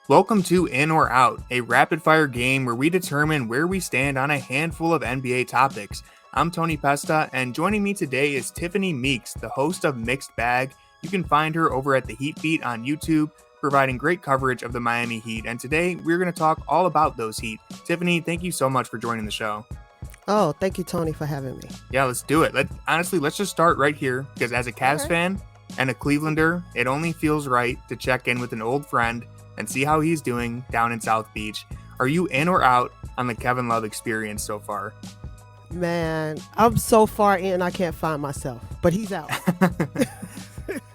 Welcome to In or Out, a rapid fire game where we determine where we stand on a handful of NBA topics. I'm Tony Pesta, and joining me today is Tiffany Meeks, the host of Mixed Bag. You can find her over at the Heat Beat on YouTube, providing great coverage of the Miami Heat. And today we're going to talk all about those Heat. Tiffany, thank you so much for joining the show. Oh, thank you, Tony, for having me. Yeah, let's do it. Let's just start right here, because as a Cavs fan and a Clevelander, it only feels right to check in with an old friend and see how he's doing down in South Beach. Are you in or out on the Kevin Love experience so far? Man, I'm so far in, I can't find myself, but he's out.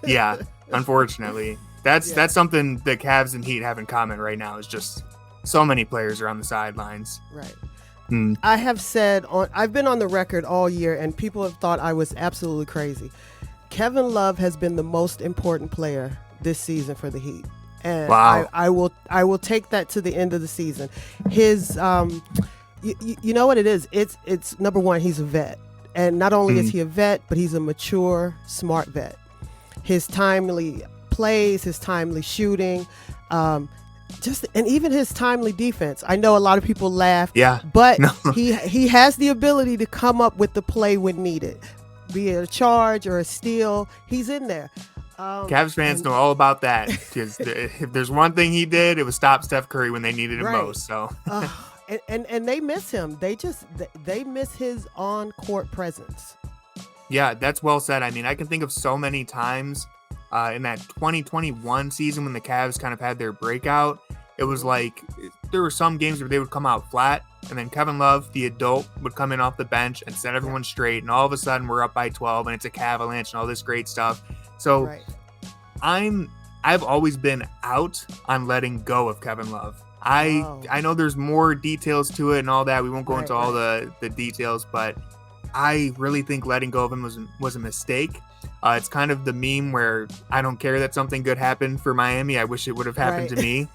Yeah, unfortunately. That's something the Cavs and Heat have in common right now, is just so many players are on the sidelines. Right. I have said, I've been on the record all year, and people have thought I was absolutely crazy. Kevin Love has been the most important player this season for the Heat. And wow. I will take that to the end of the season. His you know what it is? It's number one, he's a vet. And not only is he a vet, but he's a mature, smart vet. His timely plays, his timely shooting, and even his timely defense. I know a lot of people laugh, but he has the ability to come up with the play when needed. Be it a charge or a steal, he's in there. Cavs fans know all about that, because if there's one thing he did, it was stop Steph Curry when they needed him most. So, and they miss him. They miss his on-court presence. Yeah, that's well said. I mean, I can think of so many times in that 2021 season when the Cavs kind of had their breakout. It was like there were some games where they would come out flat, and then Kevin Love, the adult, would come in off the bench and set everyone straight, and all of a sudden we're up by 12 and it's a Cavalanche and all this great stuff. So I've always been out on letting go of Kevin Love. I know there's more details to it and all that. We won't go into all the details, but I really think letting go of him was a mistake. It's kind of the meme where I don't care that something good happened for Miami. I wish it would have happened to me.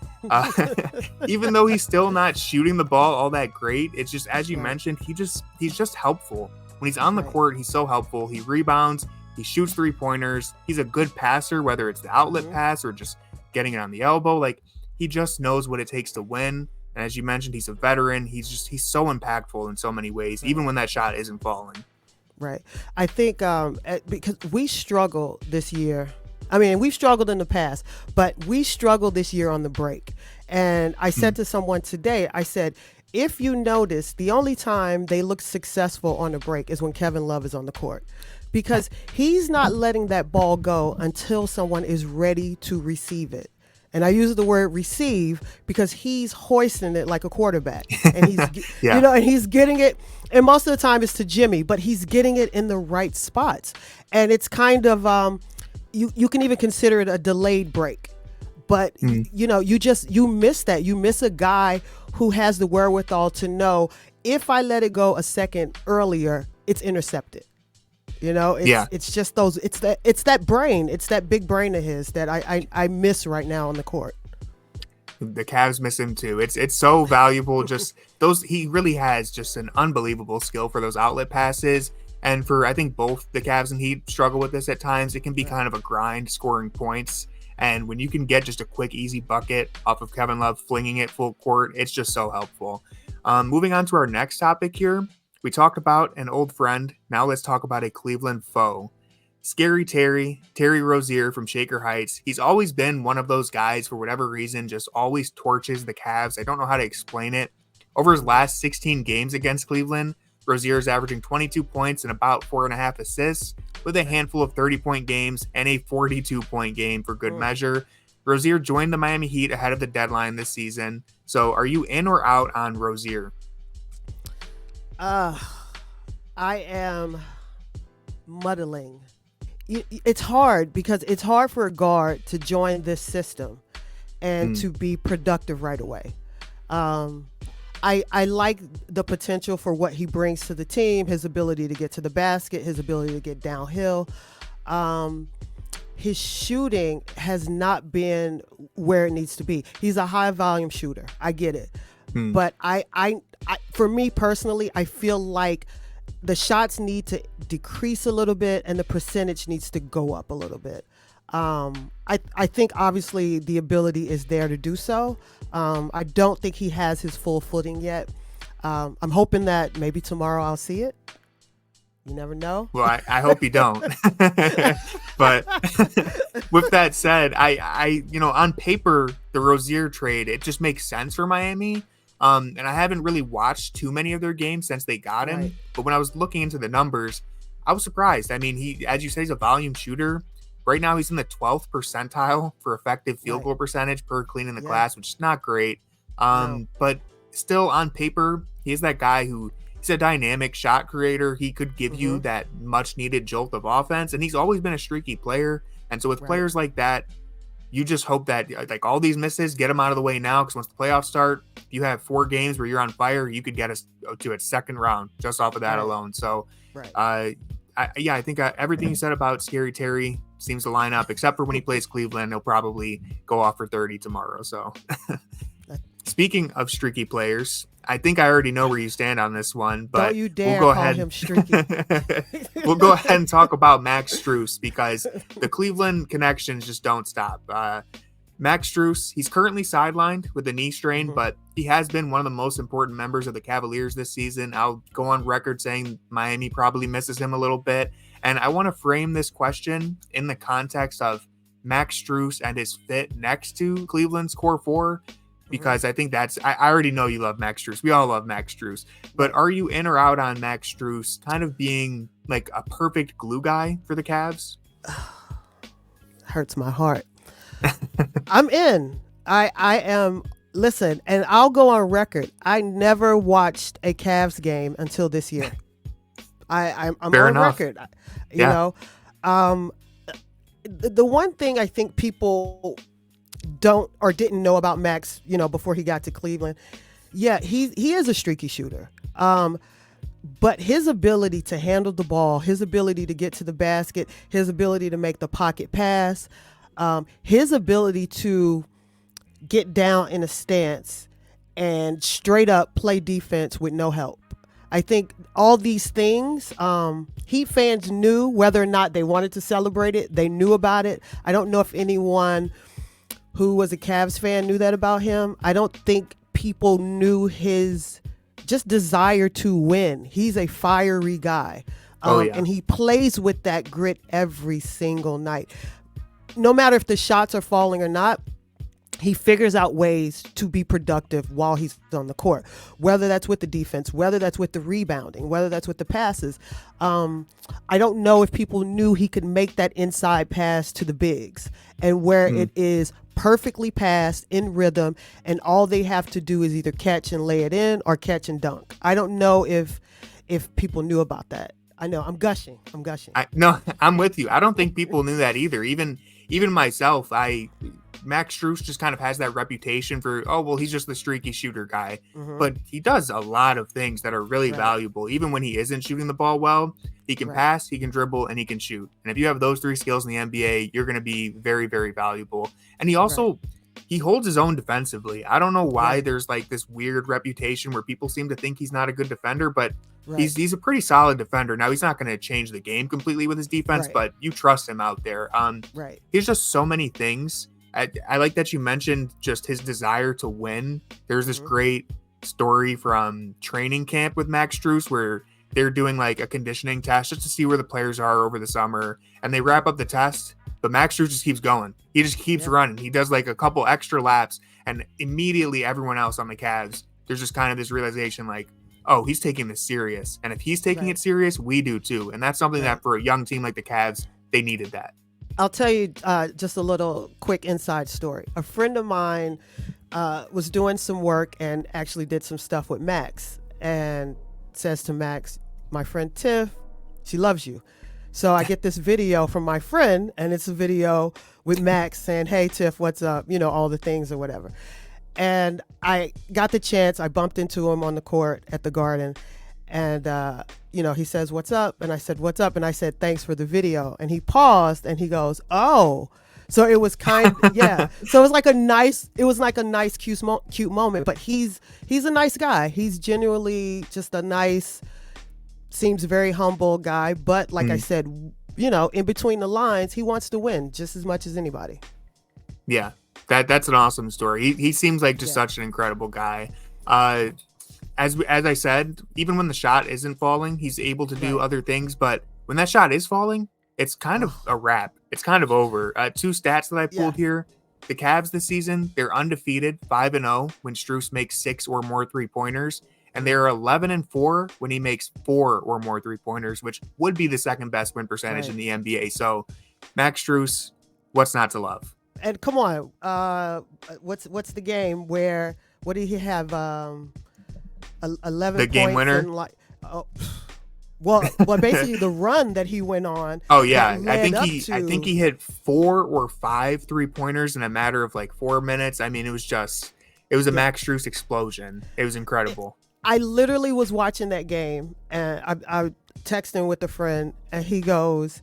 Even though he's still not shooting the ball all that great, it's just, as you mentioned, he's just helpful. When he's on the court, he's so helpful. He rebounds. He shoots three-pointers. He's a good passer, whether it's the outlet pass or just getting it on the elbow. Like, he just knows what it takes to win. And as you mentioned, he's a veteran. He's so impactful in so many ways, even when that shot isn't falling. Right. I think because we struggle this year. I mean, we've struggled in the past, but we struggled this year on the break. And I said to someone today, I said, if you notice, the only time they look successful on the break is when Kevin Love is on the court. Because he's not letting that ball go until someone is ready to receive it. And I use the word receive because he's hoisting it like a quarterback. And he's and he's getting it, and most of the time it's to Jimmy, but he's getting it in the right spots. And it's kind of you can even consider it a delayed break. But you miss that. You miss a guy who has the wherewithal to know, if I let it go a second earlier, it's intercepted. It's just those. It's that brain. It's that big brain of his that I miss right now on the court. The Cavs miss him too. It's so valuable. Just those. He really has just an unbelievable skill for those outlet passes. And I think both the Cavs and Heat struggle with this at times. It can be kind of a grind scoring points. And when you can get just a quick, easy bucket off of Kevin Love flinging it full court, it's just so helpful. Moving on to our next topic here. We talked about an old friend. Now let's talk about a Cleveland foe. Scary Terry Rozier from Shaker Heights. He's always been one of those guys, for whatever reason, just always torches the Cavs. I don't know how to explain it. Over his last 16 games against Cleveland, Rozier is averaging 22 points and about 4.5 assists, with a handful of 30-point games and a 42-point game for good measure. Rozier joined the Miami Heat ahead of the deadline this season. So are you in or out on Rozier? I am muddling. It's hard because it's hard for a guard to join this system and to be productive right away. I like the potential for what he brings to the team, his ability to get to the basket, his ability to get downhill. His shooting has not been where it needs to be. He's a high volume shooter. I get it. But I for me personally, I feel like the shots need to decrease a little bit and the percentage needs to go up a little bit. I think obviously the ability is there to do so. I don't think he has his full footing yet. I'm hoping that maybe tomorrow I'll see it. You never know. Well, I hope you don't. But with that said, I on paper, the Rozier trade, it just makes sense for Miami. And I haven't really watched too many of their games since they got him. Right. But when I was looking into the numbers, I was surprised. I mean, he, as you say, he's a volume shooter. Right now, he's in the 12th percentile for effective field goal percentage per clean in the glass, which is not great. But still, on paper, he is that guy who he's a dynamic shot creator. He could give you that much needed jolt of offense, and he's always been a streaky player. And so with players like that, you just hope that like all these misses, get them out of the way now, because once the playoffs start, if you have 4 games where you're on fire, you could get us to a second round just off of that alone. So, I think everything you said about Scary Terry seems to line up, except for when he plays Cleveland, he'll probably go off for 30 tomorrow. So speaking of streaky players, I think I already know where you stand on this one, but don't you dare we'll go call ahead. him streaky. We'll go ahead and talk about Max Strus, because the Cleveland connections just don't stop. Max Strus, he's currently sidelined with a knee strain, but he has been one of the most important members of the Cavaliers this season. I'll go on record saying Miami probably misses him a little bit. And I want to frame this question in the context of Max Strus and his fit next to Cleveland's core 4, because I think that's, I already know you love Max Strus. We all love Max Strus. But are you in or out on Max Strus kind of being like a perfect glue guy for the Cavs? Hurts my heart. I'm in. I am. Listen, and I'll go on record. I never watched a Cavs game until this year. I'm Fair on enough. record. You know, the one thing I think people don't or didn't know about Max, before he got to Cleveland, he is a streaky shooter. But his ability to handle the ball, his ability to get to the basket, his ability to make the pocket pass, his ability to get down in a stance and straight up play defense with no help. I think all these things, Heat fans knew whether or not they wanted to celebrate it. They knew about it. I don't know if anyone who was a Cavs fan knew that about him. I don't think people knew his just desire to win. He's a fiery guy. And he plays with that grit every single night. No matter if the shots are falling or not, he figures out ways to be productive while he's on the court, whether that's with the defense, whether that's with the rebounding, whether that's with the passes. I don't know if people knew he could make that inside pass to the bigs, and where it is perfectly passed in rhythm, and all they have to do is either catch and lay it in or catch and dunk. I don't know if people knew about that. I know I'm gushing. No, I'm with you. I don't think people knew that either. Even myself, Max Strus just kind of has that reputation for, he's just the streaky shooter guy. But he does a lot of things that are really valuable. Even when he isn't shooting the ball well, he can pass, he can dribble, and he can shoot. And if you have those 3 skills in the NBA, you're going to be very, very valuable. And he also, he holds his own defensively. I don't know why there's like this weird reputation where people seem to think he's not a good defender, but he's a pretty solid defender. Now, he's not going to change the game completely with his defense, but you trust him out there. He's just so many things. I like that you mentioned just his desire to win. There's this great story from training camp with Max Strus where they're doing like a conditioning test just to see where the players are over the summer, and they wrap up the test, but Max Strus just keeps going. He just keeps running. He does like a couple extra laps, and immediately everyone else on the Cavs, there's just kind of this realization like, he's taking this serious. And if he's taking it serious, we do too. And that's something that for a young team like the Cavs, they needed that. I'll tell you just a little quick inside story. A friend of mine was doing some work and actually did some stuff with Max, and says to Max, my friend Tiff, she loves you. So I get this video from my friend, and it's a video with Max saying, hey, Tiff, what's up? All the things or whatever. And I got the chance. I bumped into him on the court at the Garden. And, he says, what's up? And I said, what's up? And I said, thanks for the video. And he paused and he goes, oh. So it was So it was like a nice, cute moment. But he's a nice guy. He's genuinely just a nice, seems very humble guy. But like I said, in between the lines, he wants to win just as much as anybody. Yeah, that's an awesome story. He seems like just Yeah. such an incredible guy. As I said, even when the shot isn't falling, he's able to do Right. other things. But when that shot is falling, it's kind of a wrap. It's kind of over. Two stats that I pulled here. The Cavs this season, they're undefeated, 5-0 when Strus makes 6 or more 3-pointers. And they're 11-4 when he makes 4 or more 3-pointers, which would be the second best win percentage in the NBA. So, Max Strus, what's not to love? And come on, what's the game where what did he have? 11 The game points winner? and well, basically the run that he went on. Oh yeah, that led I think he hit 4 or 5 3-pointers in a matter of like 4 minutes. I mean, it was a Max Strus explosion. It was incredible. I literally was watching that game, and I texting with a friend, and he goes,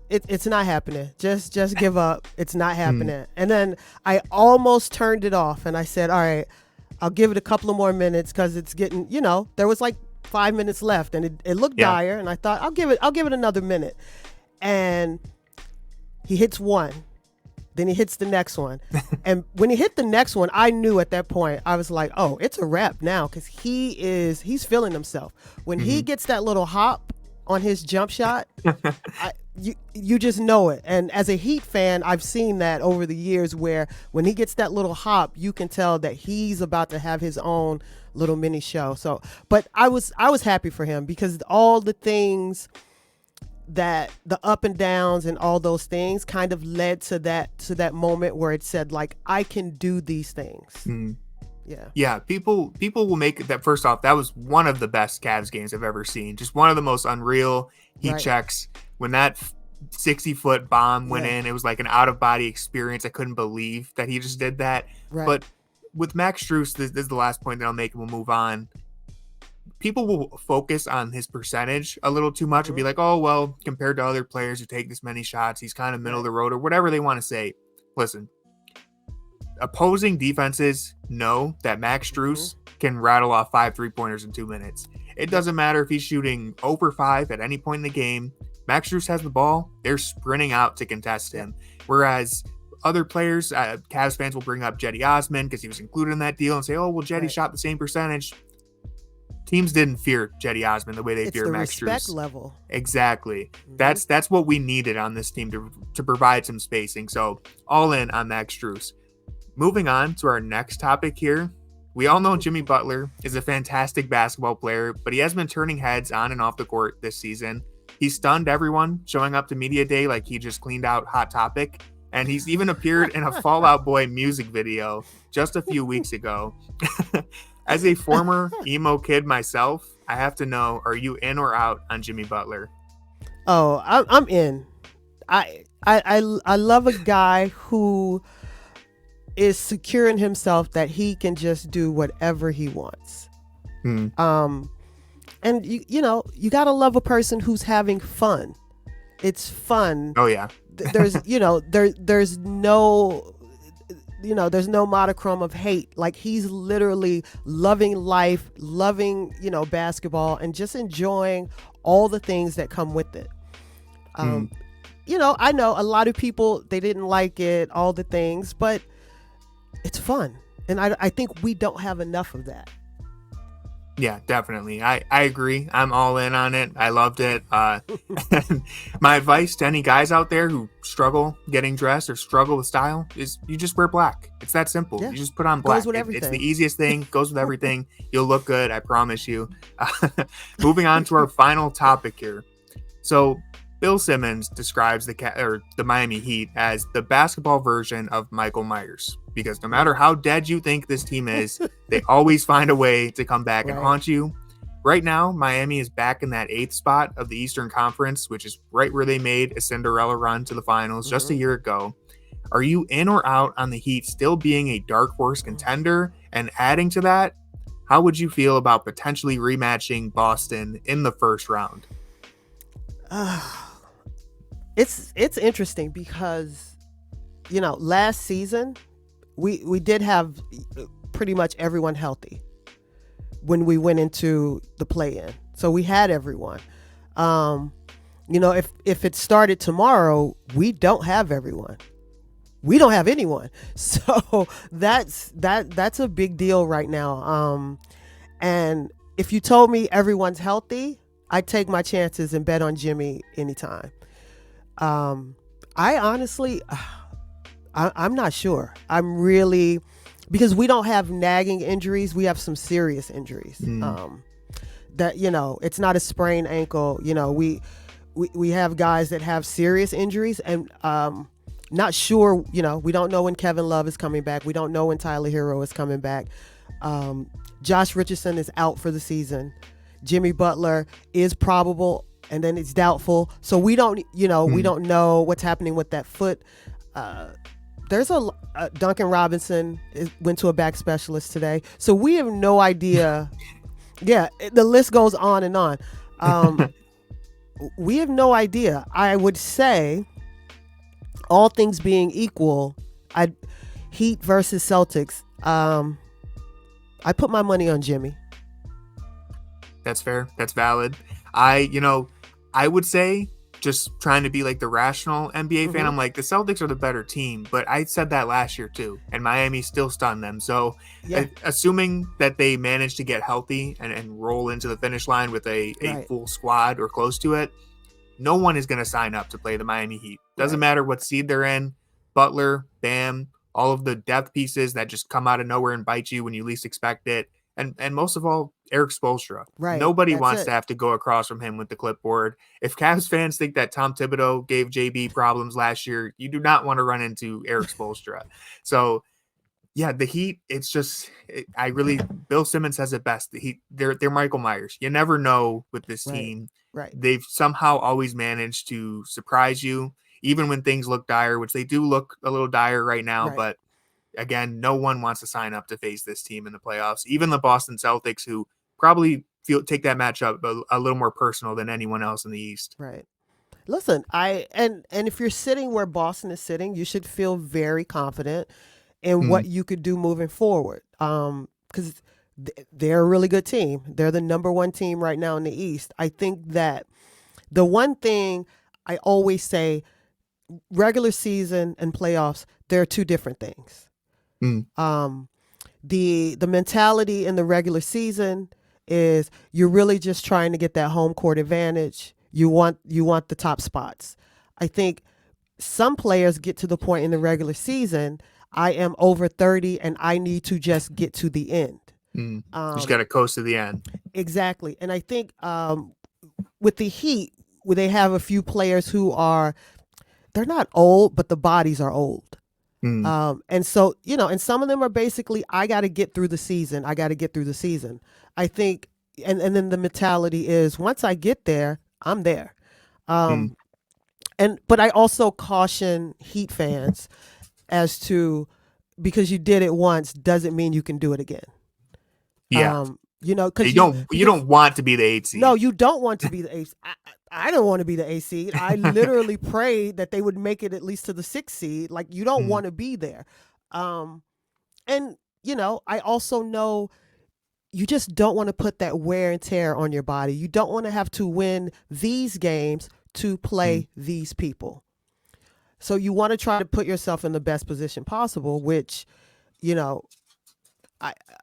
it's not happening. Just give up. It's not happening. And then I almost turned it off, and I said, all right, I'll give it a couple of more minutes because it's getting, there was like 5 minutes left, and it looked dire, and I thought I'll give it another minute. And he hits one. Then he hits the next one. And when he hit the next one, I knew at that point, I was like, oh, it's a wrap now, because he's feeling himself. When he gets that little hop on his jump shot, you just know it. And as a Heat fan, I've seen that over the years where when he gets that little hop, you can tell that he's about to have his own little mini show. So, but I was happy for him, because all the things that the up and downs and all those things kind of led to that moment where it said, like, I can do these things. Yeah, people will make that. First off, that was one of the best Cavs games I've ever seen. Just one of the most unreal heat checks. When that 60-foot bomb went in, it was like an out-of-body experience. I couldn't believe that he just did that. But with Max Strus, this is the last point that I'll make, and we'll move on. People will focus on his percentage a little too much and be like, oh, well, compared to other players who take this many shots, he's kind of middle of the road, or whatever they want to say. Listen, opposing defenses know that Max Strus can rattle off 5 3-pointers in 2 minutes. It doesn't matter if he's shooting 0 for 5 at any point in the game. Max Strus has the ball. They're sprinting out to contest him. Whereas other players, Cavs fans will bring up Cedi Osman because he was included in that deal and say, oh, well, Cedi shot the same percentage. Teams didn't fear Cedi Osman the way they fear Max Strus. It's the respect level. Exactly. That's what we needed on this team to provide some spacing. So all in on Max Strus. Moving on to our next topic here. We all know Jimmy Butler is a fantastic basketball player, but he has been turning heads on and off the court this season. He stunned everyone, showing up to media day like he just cleaned out Hot Topic. And he's even appeared in a Fall Out Boy music video just a few weeks ago. As a former emo kid myself, I have to know, are you in or out on Jimmy Butler? Oh, I'm in. I love a guy who is secure in himself that he can just do whatever he wants. And you gotta love a person who's having fun. It's fun. Oh yeah. There's there's no monochrome of hate. Like, he's literally loving life, loving basketball, and just enjoying all the things that come with it. I know a lot of people, they didn't like it, all the things, but it's fun, and I think we don't have enough of that. Yeah, definitely. I agree. I'm all in on it. I loved it. My advice to any guys out there who struggle getting dressed or struggle with style is you just wear black. It's that simple. You just put on black. Goes with everything. It's the easiest thing. Goes with everything. You'll look good. I promise you. Moving on to our final topic here. So Bill Simmons describes the Miami Heat as the basketball version of Michael Myers, because no matter how dead you think this team is, they always find a way to come back and haunt you. Right now, Miami is back in that 8th spot of the Eastern Conference, which is right where they made a Cinderella run to the finals just a year ago. Are you in or out on the Heat still being a dark horse contender? And adding to that, how would you feel about potentially rematching Boston in the first round? It's interesting because, last season we did have pretty much everyone healthy when we went into the play-in. So we had everyone. if it started tomorrow, we don't have everyone. We don't have anyone. So that's a big deal right now. And if you told me everyone's healthy, I'd take my chances and bet on Jimmy anytime. I honestly, I'm not sure. I'm really, because we don't have nagging injuries. We have some serious injuries. That it's not a sprained ankle. We have guys that have serious injuries, and not sure. We don't know when Kevin Love is coming back. We don't know when Tyler Herro is coming back. Josh Richardson is out for the season. Jimmy Butler is probable, and then it's doubtful. So we don't know what's happening with that foot. There's Duncan Robinson went to a back specialist today. So we have no idea. Yeah, the list goes on and on. We have no idea. I would say, all things being equal, Heat versus Celtics. I put my money on Jimmy. That's fair. That's valid. I would say, just trying to be like the rational NBA fan, I'm like, the Celtics are the better team, but I said that last year too, and Miami still stunned them. So assuming that they manage to get healthy and roll into the finish line with a full squad or close to it, no one is going to sign up to play the Miami Heat. Doesn't matter what seed they're in. Butler, Bam, all of the depth pieces that just come out of nowhere and bite you when you least expect it. And most of all, Eric Spoelstra. Right. Nobody wants to have to go across from him with the clipboard. If Cavs fans think that Tom Thibodeau gave JB problems last year, you do not want to run into Eric Spoelstra. So, yeah, the Heat, it's just, Bill Simmons says it best. The Heat, they're Michael Myers. You never know with this team. Right. They've somehow always managed to surprise you, even when things look dire, which they do look a little dire right now, but again, no one wants to sign up to face this team in the playoffs. Even the Boston Celtics, who probably take that matchup a little more personal than anyone else in the East. Right. Listen, and if you're sitting where Boston is sitting, you should feel very confident in what you could do moving forward. Because they're a really good team. They're the number one team right now in the East. I think that the one thing I always say, regular season and playoffs, they're two different things. The mentality in the regular season is you're really just trying to get that home court advantage. You want the top spots. I think some players get to the point in the regular season, I am over 30 and I need to just get to the end. You just got to coast to the end. Exactly. And I think with the Heat, where they have a few players who they're not old, but the bodies are old. And so, and some of them are basically, I got to get through the season. I think, and then the mentality is, once I get there, I'm there. But I also caution Heat fans as to, because you did it once doesn't mean you can do it again. Yeah. Because you don't want to be the 8th seed. No, you don't want to be the 8th. I don't want to be the 8th seed. I literally prayed that they would make it at least to the 6th seed. Like, you don't want to be there. And I also know you just don't want to put that wear and tear on your body. You don't want to have to win these games to play these people. So you want to try to put yourself in the best position possible, which,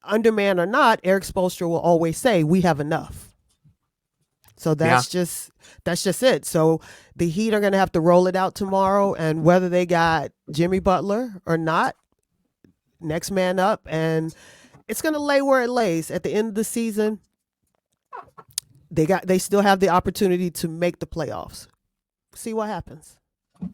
underman or not, Eric Spoelstra will always say, we have enough. So that's just it. So the Heat are going to have to roll it out tomorrow, and whether they got Jimmy Butler or not, next man up, and it's going to lay where it lays. At the end of the season, they still have the opportunity to make the playoffs. See what happens.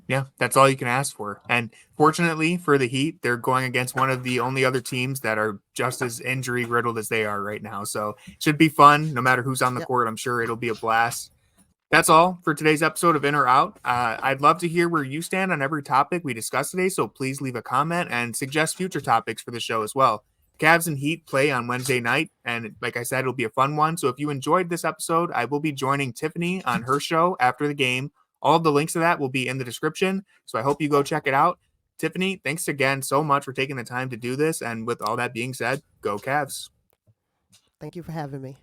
Yeah, that's all you can ask for. And fortunately for the Heat, they're going against one of the only other teams that are just as injury riddled as they are right now. So it should be fun. No matter who's on the court, I'm sure it'll be a blast. That's all for today's episode of In or Out. I'd love to hear where you stand on every topic we discussed today. So please leave a comment and suggest future topics for the show as well. Cavs and Heat play on Wednesday night. And like I said, it'll be a fun one. So if you enjoyed this episode, I will be joining Tiffany on her show after the game. All of the links to that will be in the description, so I hope you go check it out. Tiffany, thanks again so much for taking the time to do this, and with all that being said, go Cavs. Thank you for having me.